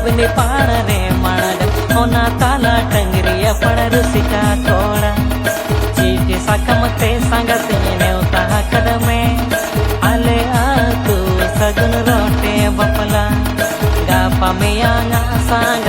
सबनी पाण रे माणड होना ताला टंगरिया पण रुसिका थोड़ा चीटी साकम ते सांगते नेवता कदमे आले तू सगुन रोटे बपला गापा में सांग